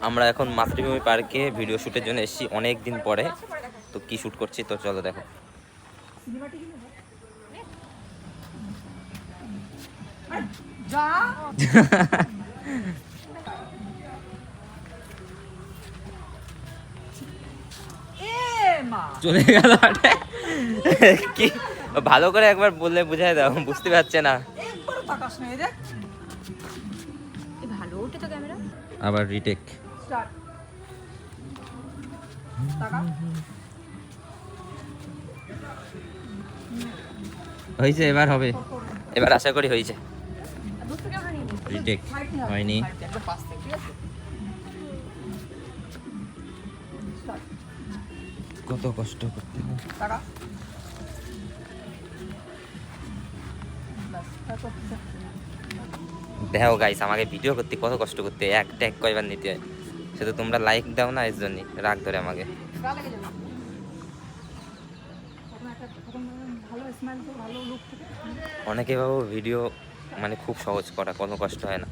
আমরা এখন মাতৃভূমি পার্কে ভিডিও শ্যুটের জন্য এসেছি অনেক দিন পরে। তো কি শ্যুট করছি তো চলো দেখো। চলে গেল কি ভালো করে একবার বললে বুঝাই দাও, বুঝতে পারছে না। আবার রিটেক। হয়েছে, এবার হবে, এবার আশা করি হয়েছে। রিটেক হয়নি। কত কষ্ট করতে হয়। দেখো গাইস, আমাকে ভিডিও করতে কত কষ্ট করতে, এক ট্যাগ কয়বার নিতে হয়। শুধু তোমরা লাইক দাও না, এর জন্যই রাগ ধরে আমাকে। অনেকে ভাবো ভিডিও মানে খুব সহজ করা, কোনো কষ্ট হয় না।